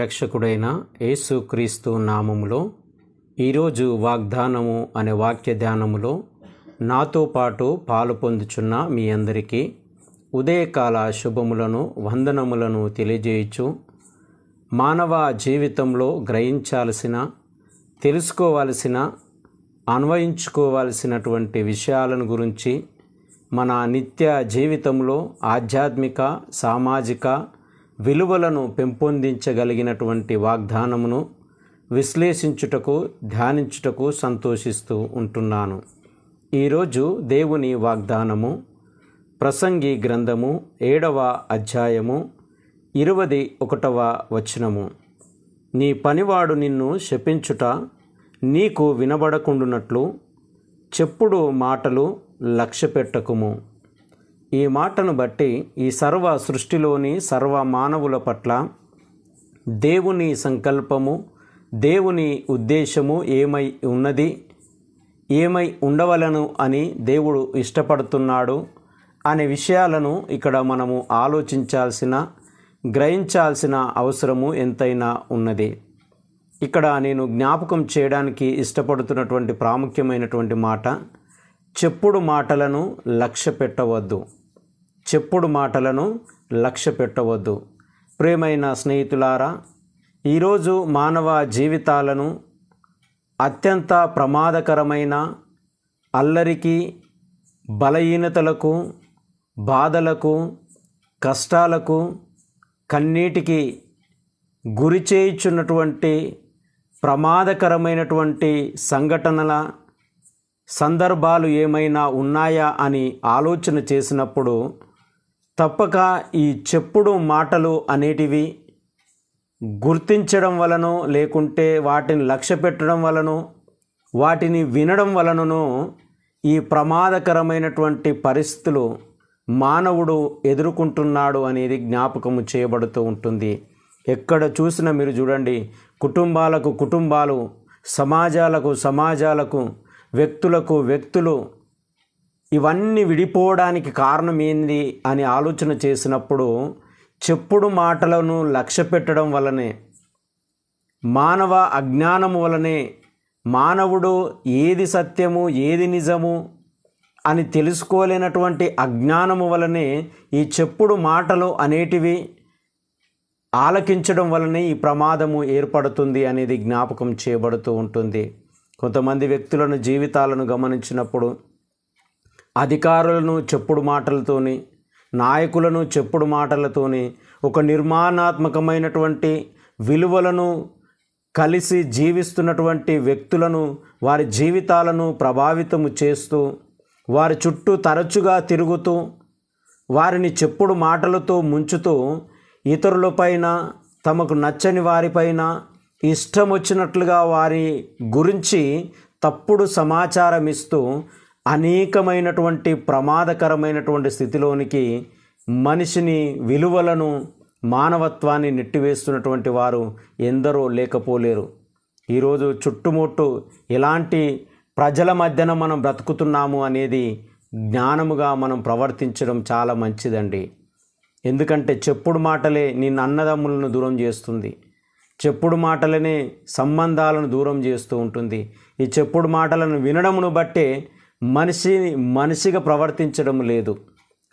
రక్షకుడైన యేసుక్రీస్తు నామములో ఈరోజు వాగ్దానము అనే వాక్య ధ్యానములో నాతో పాటు పాలు పొందుచున్న మీ అందరికీ ఉదయకాల శుభములను వందనములను తెలియజేయచ్చు. మానవ జీవితంలో గ్రహించాల్సిన, తెలుసుకోవాల్సిన, అన్వయించుకోవాల్సినటువంటి విషయాలను గురించి మన నిత్య జీవితంలో ఆధ్యాత్మిక, సామాజిక విలువలను పెంపొందించగలిగినటువంటి వాగ్దానమును విశ్లేషించుటకు, ధ్యానించుటకు సంతోషిస్తూ ఉంటున్నాను. ఈరోజు దేవుని వాగ్దానము ప్రసంగి గ్రంథము 7వ అధ్యాయము 21వ వచనము. నీ పనివాడు నిన్ను శపించుట నీకు వినబడకుండునట్లు చెప్పుడు మాటలు లక్ష్యపెట్టకుము. ఈ మాటను బట్టి ఈ సర్వ సృష్టిలోని సర్వ మానవుల పట్ల దేవుని సంకల్పము, దేవుని ఉద్దేశము ఏమై ఉన్నది, ఏమై ఉండవలను అని దేవుడు ఇష్టపడుతున్నాడు అనే విషయాలను ఇక్కడ మనము ఆలోచించాల్సిన, గ్రహించాల్సిన అవసరము ఎంతైనా ఉన్నది. ఇక్కడ నేను జ్ఞాపకం చేయడానికి ఇష్టపడుతున్నటువంటి ప్రాముఖ్యమైనటువంటి మాట, చెప్పుడు మాటలను లక్ష్య పెట్టవద్దు. చెప్పుడు మాటలను లక్ష్య పెట్టవద్దు. ప్రియమైన స్నేహితులారా, ఈరోజు మానవ జీవితాలను అత్యంత ప్రమాదకరమైన అల్లరికి, బలహీనతలకు, బాధలకు, కష్టాలకు, కన్నీటికి గురి చేయుచున్నటువంటి ప్రమాదకరమైనటువంటి సంఘటనల సందర్భాలు ఏమైనా ఉన్నాయా అని ఆలోచన చేసినప్పుడు తప్పక ఈ చెప్పుడు మాటలు అనేటివి గుర్తించడం వలనో, లేకుంటే వాటిని లక్ష్య పెట్టడం వలనో, వాటిని వినడం వలననో ఈ ప్రమాదకరమైనటువంటి పరిస్థితులు మానవుడు ఎదుర్కొంటున్నాడు అనేది జ్ఞాపకము చేయబడుతూ ఉంటుంది. ఎక్కడ చూసినా మీరు చూడండి, కుటుంబాలకు కుటుంబాలు, సమాజాలకు సమాజాలకు, వ్యక్తులకు వ్యక్తులు, ఇవన్నీ విడిపోవడానికి కారణం ఏంది అని ఆలోచన చేసినప్పుడు చెప్పుడు మాటలను లక్ష్య పెట్టడం వలనే, మానవ అజ్ఞానము వలనే, మానవుడు ఏది సత్యము ఏది నిజము అని తెలుసుకోలేనటువంటి అజ్ఞానము వలనే ఈ చెప్పుడు మాటలు అనేటివి ఆలకించడం వలనే ఈ ప్రమాదము ఏర్పడుతుంది అనేది జ్ఞాపకం చేయబడుతూ ఉంటుంది. కొంతమంది వ్యక్తులను జీవితాలను గమనించినప్పుడు అధికారులను చెప్పుడు మాటలతోని, నాయకులను చెప్పుడు మాటలతోని, ఒక నిర్మాణాత్మకమైనటువంటి విలువలను కలిసి జీవిస్తున్నటువంటి వ్యక్తులను, వారి జీవితాలను ప్రభావితము చేస్తూ, వారి చుట్టూ తరచుగా తిరుగుతూ, వారిని చెప్పుడు మాటలతో ముంచుతూ, ఇతరులపైన, తమకు నచ్చని వారిపైన ఇష్టం వచ్చినట్లుగా వారి గురించి తప్పుడు సమాచారం ఇస్తూ అనేకమైనటువంటి ప్రమాదకరమైనటువంటి స్థితిలోనికి మనిషిని, విలువలను, మానవత్వాన్ని నెట్టివేస్తున్నటువంటి వారు ఎందరో లేకపోలేరు. ఈరోజు చుట్టుముట్టు ఎలాంటి ప్రజల మధ్యన మనం బ్రతుకుతున్నాము అనేది జ్ఞానముగా మనం ప్రవర్తించడం చాలా మంచిదండి. ఎందుకంటే చెప్పుడు మాటలే నిన్ను అన్నదమ్ములను దూరం చేస్తుంది. చెప్పుడు మాటలనే సంబంధాలను దూరం చేస్తూ ఉంటుంది. ఈ చెప్పుడు మాటలను వినడమును బట్టే మనిషిగా ప్రవర్తించడం లేదు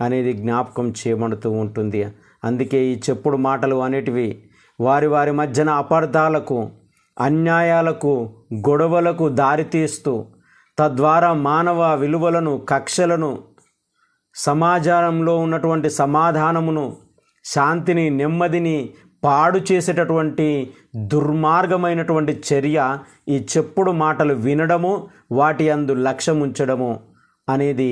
అనేది జ్ఞాపకం చేయబడుతూ ఉంటుంది. అందుకే ఈ చెప్పుడు మాటలు అనేటివి వారి వారి మధ్యన అపార్థాలకు, అన్యాయాలకు, గొడవలకు దారితీస్తూ, తద్వారా మానవ విలువలను, కక్షలను, సమాజంలో ఉన్నటువంటి సమాధానమును, శాంతిని, నెమ్మదిని పాడు చేసేటటువంటి దుర్మార్గమైనటువంటి చర్య ఈ చెప్పుడు మాటలు వినడము, వాటి అందు లక్ష్యం ఉంచడము అనేది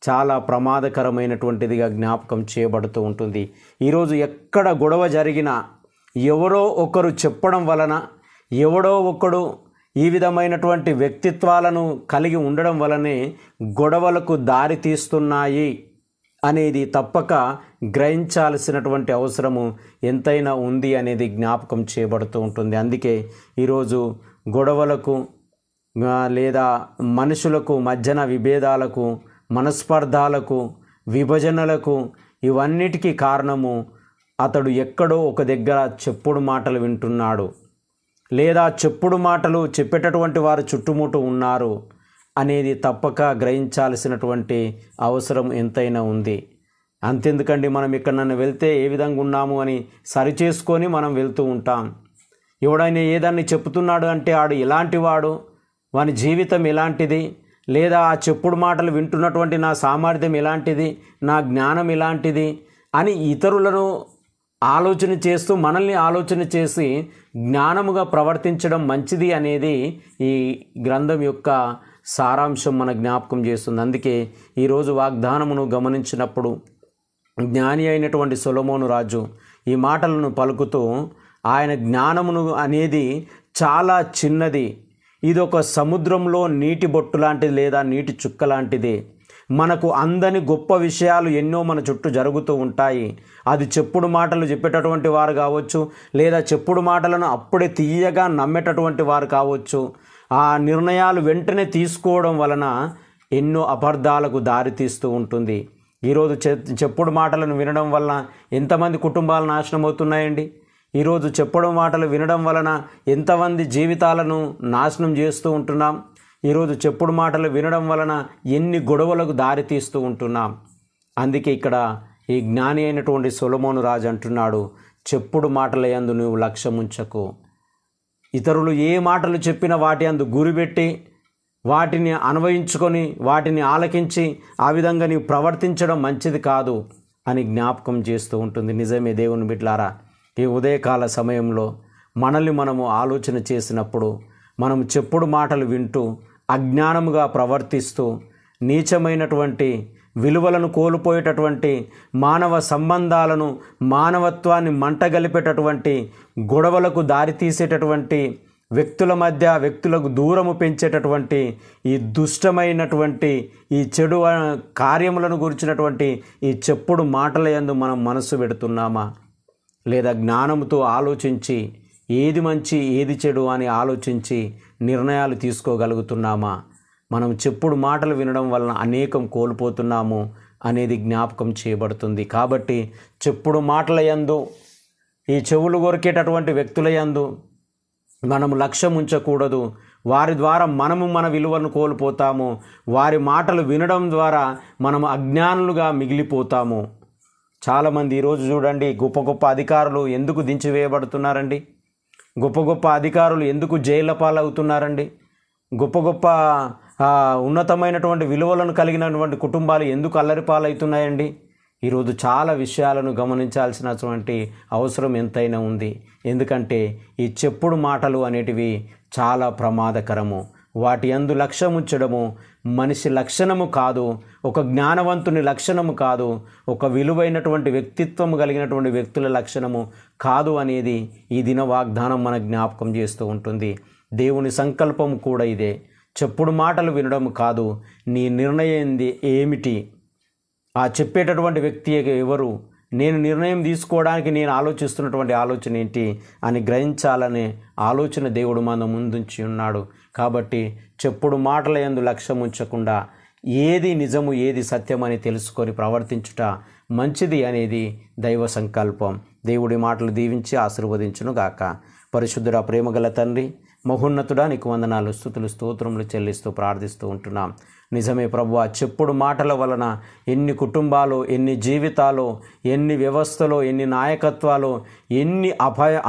చాలా ప్రమాదకరమైనటువంటిదిగా జ్ఞాపకం చేయబడుతూ ఉంటుంది. ఈరోజు ఎక్కడ గొడవ జరిగినా ఎవరో ఒకరు చెప్పడం వలన, ఎవడో ఒకడు ఈ విధమైనటువంటి వ్యక్తిత్వాలను కలిగి ఉండడం వలనే గొడవలకు దారి తీస్తున్నాయి అనేది తప్పక గ్రహించాల్సినటువంటి అవసరము ఎంతైనా ఉంది అనేది జ్ఞాపకం చేయబడుతూ ఉంటుంది. అందుకే ఈరోజు గొడవలకు లేదా మనుషులకు మధ్యన విభేదాలకు, మనస్పర్ధాలకు, విభజనలకు, ఇవన్నిటికీ కారణము అతడు ఎక్కడో ఒక దగ్గర చెప్పుడు మాటలు వింటున్నాడు, లేదా చెప్పుడు మాటలు చెప్పేటటువంటి వారు చుట్టుముట్టు ఉన్నారు అనేది తప్పక గ్రహించాల్సినటువంటి అవసరం ఎంతైనా ఉంది. అంతెందుకండి, మనం ఎక్కడన్నా వెళ్తే ఏ విధంగా ఉన్నాము అని సరిచేసుకొని మనం వెళ్తూ ఉంటాం. ఎవడైనా ఏదాన్ని చెప్తున్నాడు అంటే ఆడు ఎలాంటి వాడు, వాని జీవితం ఎలాంటిది, లేదా ఆ చెప్పుడు మాటలు వింటున్నటువంటి నా సామర్థ్యం ఎలాంటిది, నా జ్ఞానం ఎలాంటిది అని ఇతరులను ఆలోచన చేస్తూ మనల్ని ఆలోచన చేసి జ్ఞానముగా ప్రవర్తించడం మంచిది అనేది ఈ గ్రంథం యొక్క సారాంశం మన జ్ఞాపకం చేస్తుంది. అందుకే ఈరోజు వాగ్దానమును గమనించినప్పుడు జ్ఞాని అయినటువంటి సొలొమోను రాజు ఈ మాటలను పలుకుతూ ఆయన జ్ఞానమును అనేది చాలా చిన్నది, ఇది ఒక సముద్రంలో నీటి బొట్టు లాంటిది లేదా నీటి చుక్క లాంటిది. మనకు అందని గొప్ప విషయాలు ఎన్నో మన చుట్టూ జరుగుతూ ఉంటాయి. అది చెప్పుడు మాటలు చెప్పేటటువంటి వారు కావచ్చు, లేదా చెప్పుడు మాటలను అప్పుడే తీయగా నమ్మేటటువంటి వారు కావచ్చు. ఆ నిర్ణయాలు వెంటనే తీసుకోవడం వలన ఎన్నో అపార్థాలకు దారితీస్తూ ఉంటుంది. ఈరోజు చెప్పుడు మాటలను వినడం వలన ఎంతమంది కుటుంబాలు నాశనం అవుతున్నాయండి. ఈరోజు చెప్పడం మాటలు వినడం వలన ఎంతమంది జీవితాలను నాశనం చేస్తూ ఉంటున్నాం. ఈరోజు చెప్పుడు మాటలు వినడం వలన ఎన్ని గొడవలకు దారితీస్తూ ఉంటున్నాం. అందుకే ఇక్కడ ఈ జ్ఞాని అయినటువంటి సొలొమోను రాజు అంటున్నాడు, చెప్పుడు మాటల యందు నువ్వు లక్ష్యం ఉంచకు. ఇతరులు ఏ మాటలు చెప్పినా వాటి యందు గురిపెట్టి వాటిని అన్వయించుకొని వాటిని ఆలకించి ఆ విధంగా నీవు ప్రవర్తించడం మంచిది కాదు అని జ్ఞాపకం చేస్తూ ఉంటుంది. నిజమే దేవుని బిడ్డలారా, ఈ ఉదయకాల సమయంలో మనల్ని మనము ఆలోచన చేసినప్పుడు మనం చెప్పుడు మాటలు వింటూ అజ్ఞానముగా ప్రవర్తిస్తూ నీచమైనటువంటి విలువలను కోల్పోయేటటువంటి మానవ సంబంధాలను మానవత్వాన్ని మంటగలిపేటటువంటి గొడవలకు దారితీసేటటువంటి వ్యక్తులకు దూరము పెంచేటటువంటి ఈ దుష్టమైనటువంటి ఈ చెడు కార్యములను గురించినటువంటి ఈ చెప్పుడు మాటల యందు మనం మనసు పెడుతున్నామా, లేదా జ్ఞానముతో ఆలోచించి ఏది మంచి ఏది చెడు అని ఆలోచించి నిర్ణయాలు తీసుకోగలుగుతున్నామా? మనం చెప్పుడు మాటలు వినడం వలన అనేకం కోల్పోతున్నాము అనేది జ్ఞాపకం చేయబడుతుంది. కాబట్టి చెప్పుడు మాటల యందు ఈ చెవులు కొరికేటటువంటి వ్యక్తుల యందు మనము లక్ష్యం ఉంచకూడదు. వారి ద్వారా మనము మన విలువను కోల్పోతాము. వారి మాటలు వినడం ద్వారా మనము అజ్ఞానులుగా మిగిలిపోతాము. చాలామంది ఈరోజు చూడండి, గొప్ప గొప్ప అధికారులు ఎందుకు దించివేయబడుతున్నారండి? గొప్ప గొప్ప అధికారులు ఎందుకు జైళ్ళ పాలవుతున్నారండి? గొప్ప గొప్ప ఉన్నతమైనటువంటి విలువలను కలిగినటువంటి కుటుంబాలు ఎందుకు అల్లరి పాలవుతున్నాయండి? ఈరోజు చాలా విషయాలను గమనించాల్సినటువంటి అవసరం ఎంతైనా ఉంది. ఎందుకంటే ఈ చెప్పుడు మాటలు అనేటివి చాలా ప్రమాదకరము. వాటి యందు లక్ష్యం ఉంచడము మనిషి లక్షణము కాదు, ఒక జ్ఞానవంతుని లక్షణము కాదు, ఒక విలువైనటువంటి వ్యక్తిత్వము కలిగినటువంటి వ్యక్తుల లక్షణము కాదు అనేది ఈ దిన వాగ్దానం మన జ్ఞాపకం చేస్తూ ఉంటుంది. దేవుని సంకల్పం కూడా ఇదే. చెప్పుడు మాటలు వినడం కాదు, నీ నిర్ణయం ఏమిటి, ఆ చెప్పేటటువంటి వ్యక్తి ఎవరు, నేను నిర్ణయం తీసుకోవడానికి నేను ఆలోచిస్తున్నటువంటి ఆలోచన ఏంటి అని గ్రహించాలనే ఆలోచన దేవుడు మన ముందుంచి ఉన్నాడు. కాబట్టి చెప్పుడు మాటల యందు లక్ష్యం ఉంచకుండా ఏది నిజము ఏది సత్యమని తెలుసుకొని ప్రవర్తించుట మంచిది అనేది దైవ సంకల్పం. దేవుడి మాటలు దీవించి ఆశీర్వదించును గాక. పరిశుద్ధుడా, ప్రేమగల తండ్రి, మహోన్నతుడా, నీకు వందనాలు, స్తుతులు, స్తోత్రములు చెల్లిస్తూ ప్రార్థిస్తూ ఉంటున్నాం. నిజమే ప్రభువా, చెప్పుడు మాటల వలన ఎన్ని కుటుంబాలు, ఎన్ని జీవితాలు, ఎన్ని వ్యవస్థలు, ఎన్ని నాయకత్వాలు, ఎన్ని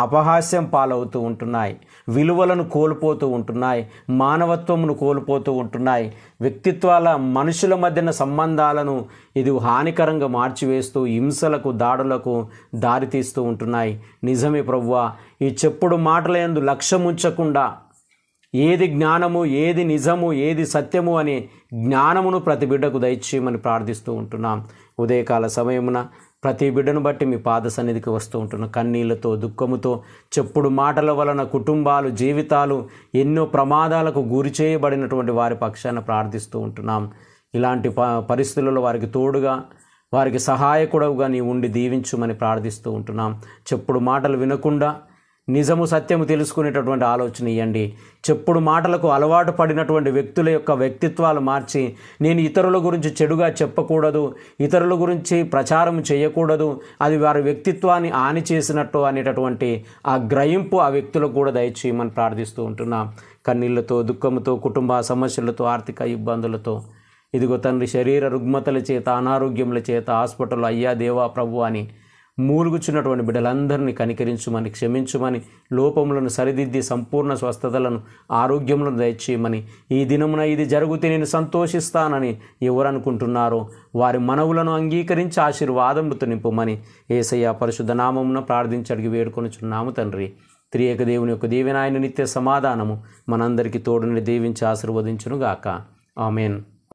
అపహాస్యం పాలవుతూ ఉంటున్నాయి. విలువలను కోల్పోతూ ఉంటున్నాయి, మానవత్వమును కోల్పోతూ ఉంటున్నాయి. వ్యక్తిత్వాల మనుషుల మధ్యన సంబంధాలను ఇది హానికరంగా మార్చివేస్తూ హింసలకు, దాడులకు దారితీస్తూ ఉంటున్నాయి. నిజమే ప్రభువా, ఈ చెప్పుడు మాటల యందు లక్ష్యం ఉంచకుండా ఏది జ్ఞానము, ఏది నిజము, ఏది సత్యము అనే జ్ఞానమును ప్రతి బిడ్డకు దయచేయమని ప్రార్థిస్తూ ఉంటున్నాం. ఉదయకాల సమయమున ప్రతి బిడ్డను బట్టి మీ పాద సన్నిధికి వస్తూ ఉంటున్నాం. కన్నీళ్లతో, దుఃఖముతో చెప్పుడు మాటల వలన కుటుంబాలు, జీవితాలు ఎన్నో ప్రమాదాలకు గురి చేయబడినటువంటి వారి పక్షాన ప్రార్థిస్తూ ఉంటున్నాం. ఇలాంటి పరిస్థితులలో వారికి తోడుగా, వారికి సహాయకుడుగా నీ ఉండి దీవించుమని ప్రార్థిస్తూ ఉంటున్నాం. చెప్పుడు మాటలు వినకుండా నిజము సత్యము తెలుసుకునేటటువంటి ఆలోచన ఇవ్వండి. చెప్పుడు మాటలకు అలవాటు పడినటువంటి వ్యక్తుల యొక్క వ్యక్తిత్వాలు మార్చి, నేను ఇతరుల గురించి చెడుగా చెప్పకూడదు, ఇతరుల గురించి ప్రచారం చేయకూడదు, అది వారి వ్యక్తిత్వాన్ని హాని చేసినట్టు అనేటటువంటి ఆ గ్రహింపు ఆ వ్యక్తులకు కూడా దయచేయమని ప్రార్థిస్తూ ఉంటున్నాం. కన్నీళ్లతో, దుఃఖంతో, కుటుంబ సమస్యలతో, ఆర్థిక ఇబ్బందులతో, ఇదిగో తండ్రి, శరీర రుగ్మతల చేత, అనారోగ్యముల చేత హాస్పిటల్లో అయ్యా దేవా ప్రభు అని మూలుగుచున్నటువంటి బిడ్డలందరినీ కనికరించుమని, క్షమించుమని, లోపములను సరిదిద్ది సంపూర్ణ స్వస్థతలను, ఆరోగ్యములను దయచేయమని, ఈ దినమున ఇది జరిగితే నేను సంతోషిస్తానని ఎవరు అనుకుంటున్నారో వారి మనవులను అంగీకరించి ఆశీర్వాదముతో నింపుమని యేసయ్య పరిశుద్ధ నామమున ప్రార్థించి అడిగి వేడుకొనుచున్నాము తండ్రి. త్రియేక దేవుని యొక్క దీవెన, ఆయన నిత్య సమాధానము మనందరికీ తోడుని దీవించి ఆశీర్వదించునుగాక. ఆమెన్.